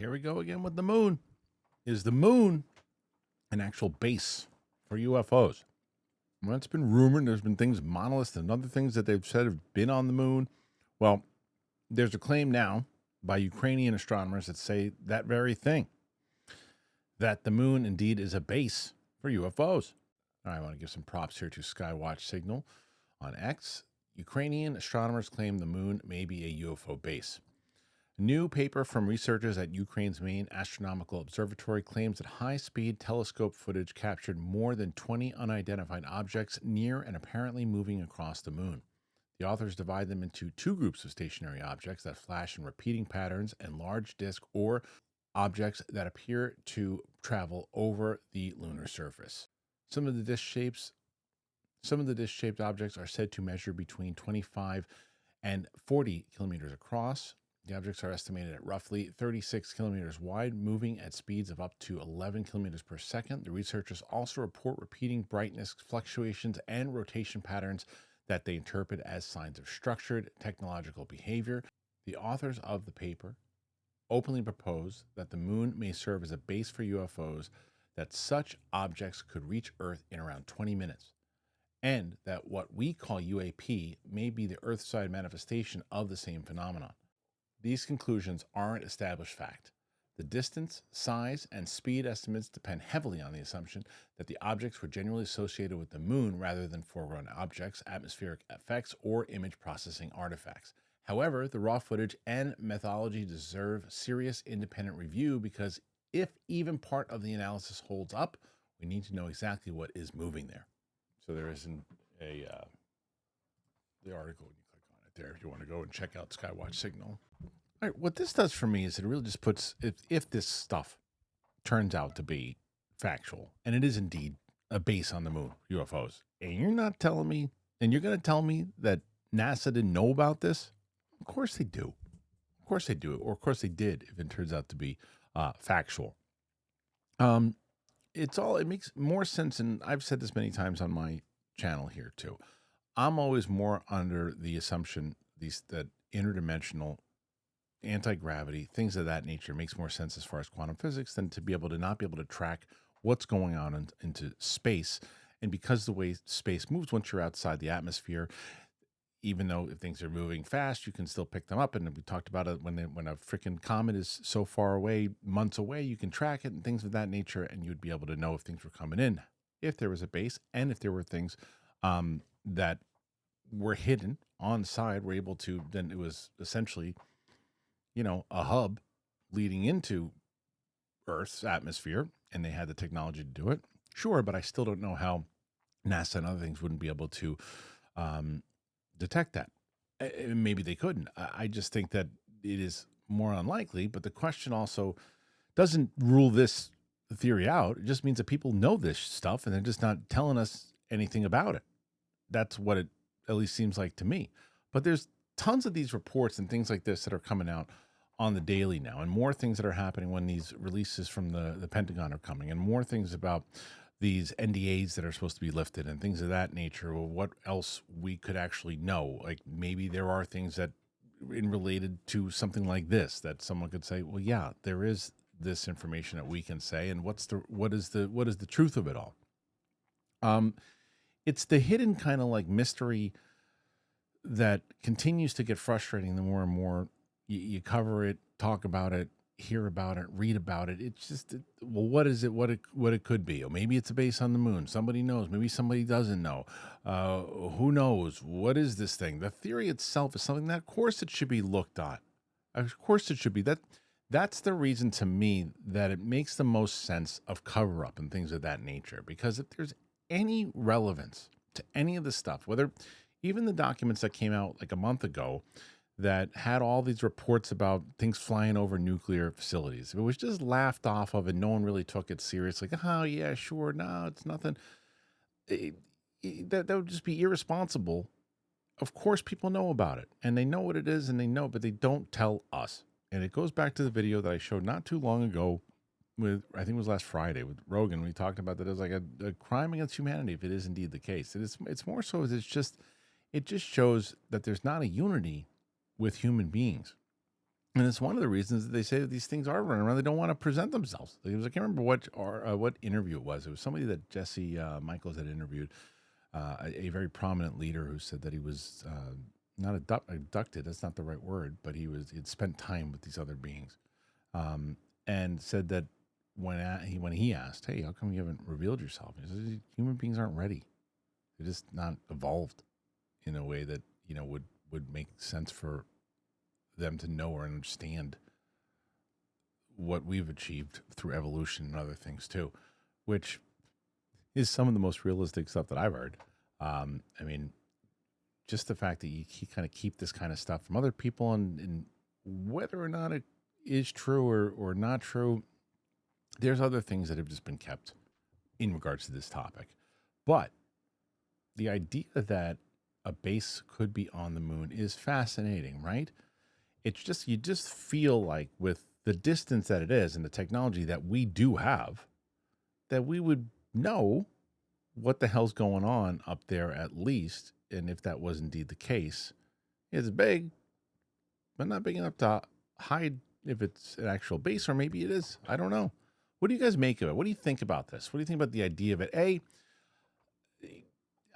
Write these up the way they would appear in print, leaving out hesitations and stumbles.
Here we go again with the moon. Is the moon an actual base for UFOs? Well, it's been rumored. There's been things, monoliths and other things that they've said have been on the moon. Well, there's a claim now by Ukrainian astronomers that say that very thing, that the moon indeed is a base for UFOs. I want to give some props here to Skywatch Signal on X. Ukrainian astronomers claim the moon may be a UFO base. A new paper from researchers at Ukraine's main astronomical observatory claims that high-speed telescope footage captured more than 20 unidentified objects near and apparently moving across the moon. The authors divide them into two groups of stationary objects that flash in repeating patterns and large disk or objects that appear to travel over the lunar surface. Some of the disc-shaped objects are said to measure between 25 and 40 kilometers across. The objects are estimated at roughly 36 kilometers wide, moving at speeds of up to 11 kilometers per second. The researchers also report repeating brightness fluctuations and rotation patterns that they interpret as signs of structured technological behavior. The authors of the paper openly propose that the moon may serve as a base for UFOs, that such objects could reach Earth in around 20 minutes, and that what we call UAP may be the Earth-side manifestation of the same phenomenon. These conclusions aren't established fact. The distance, size, and speed estimates depend heavily on the assumption that the objects were generally associated with the moon rather than foreground objects, atmospheric effects, or image processing artifacts. However, the raw footage and methodology deserve serious independent review because if even part of the analysis holds up, we need to know exactly what is moving there. So there isn't the article when you click on it there if you want to go and check out Skywatch Signal. All right, what this does for me is it really just puts, if this stuff turns out to be factual, and it is indeed a base on the moon, UFOs, and you're not telling me, and you're going to tell me that NASA didn't know about this? Of course they do. Of course they do, or of course they did if it turns out to be factual. It makes more sense, and I've said this many times on my channel here too. I'm always more under the assumption that interdimensional anti-gravity, things of that nature makes more sense as far as quantum physics than to be able to not be able to track what's going on into space. And because the way space moves, once you're outside the atmosphere, even though if things are moving fast, you can still pick them up. And we talked about it when a freaking comet is so far away, months away, you can track it and things of that nature, and you'd be able to know if things were coming in, if there was a base, and if there were things that were hidden on side, we're able to, then it was essentially, a hub leading into Earth's atmosphere, and they had the technology to do it. Sure, but I still don't know how NASA and other things wouldn't be able to detect that. Maybe they couldn't. I just think that it is more unlikely, but the question also doesn't rule this theory out. It just means that people know this stuff, and they're just not telling us anything about it. That's what it at least seems like to me. But there's tons of these reports and things like this that are coming out on the daily now, and more things that are happening when these releases from the Pentagon are coming, and more things about these NDAs that are supposed to be lifted and things of that nature. Well, what else we could actually know? Like maybe there are things that in related to something like this that someone could say, well, yeah, there is this information that we can say, and what is the truth of it all? It's the hidden kind of like mystery that continues to get frustrating the more and more you cover it, talk about it, hear about it, read about it. It's just, well, what is it? What it could be? Or maybe it's a base on the moon. Somebody knows. Maybe somebody doesn't know. Who knows? What is this thing? The theory itself is something that, of course, it should be looked at. Of course, it should be. That's the reason to me that it makes the most sense of cover up and things of that nature. Because if there's any relevance to any of the stuff, whether even the documents that came out like a month ago that had all these reports about things flying over nuclear facilities, it was just laughed off of and no one really took it seriously. Like, oh, yeah, sure. No, it's nothing. That would just be irresponsible. Of course, people know about it and they know what it is and they know, but they don't tell us. And it goes back to the video that I showed not too long ago with, I think it was last Friday with Rogan. We talked about that as like a crime against humanity, if it is indeed the case. It's more so, it just shows that there's not a unity with human beings. And it's one of the reasons that they say that these things are running around. They don't want to present themselves. I can't remember what interview it was. It was somebody that Jesse Michaels had interviewed, a very prominent leader who said that he was not abducted. That's not the right word, but he'd spent time with these other beings, and said that when he asked, "Hey, how come you haven't revealed yourself?" He said, "Human beings aren't ready. They're just not evolved in a way that would make sense for them to know or understand what we've achieved through evolution and other things too," which is some of the most realistic stuff that I've heard. I mean, just the fact that you kind of keep this kind of stuff from other people, and whether or not it is true or not true, there's other things that have just been kept in regards to this topic. But the idea that a base could be on the moon is fascinating, right? It's just, you just feel like with the distance that it is and the technology that we do have, that we would know what the hell's going on up there at least. And if that was indeed the case, it's big, but not big enough to hide if it's an actual base, or maybe it is. I don't know. What do you guys make of it? What do you think about this? What do you think about the idea of it?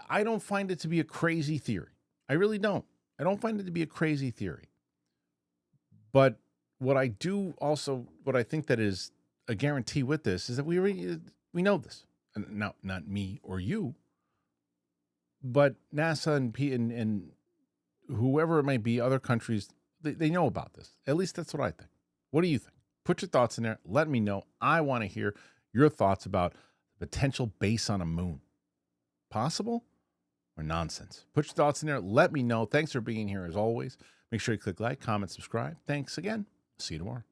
I don't find it to be a crazy theory. I really don't. I don't find it to be a crazy theory. But what I think that is a guarantee with this is that we know this. And now, not me or you, but NASA and whoever it might be, other countries, they know about this. At least that's what I think. What do you think? Put your thoughts in there. Let me know. I want to hear your thoughts about the potential base on a moon. Possible or nonsense? Put your thoughts in there. Let me know. Thanks for being here as always. Make sure you click like, comment, subscribe. Thanks again. See you tomorrow.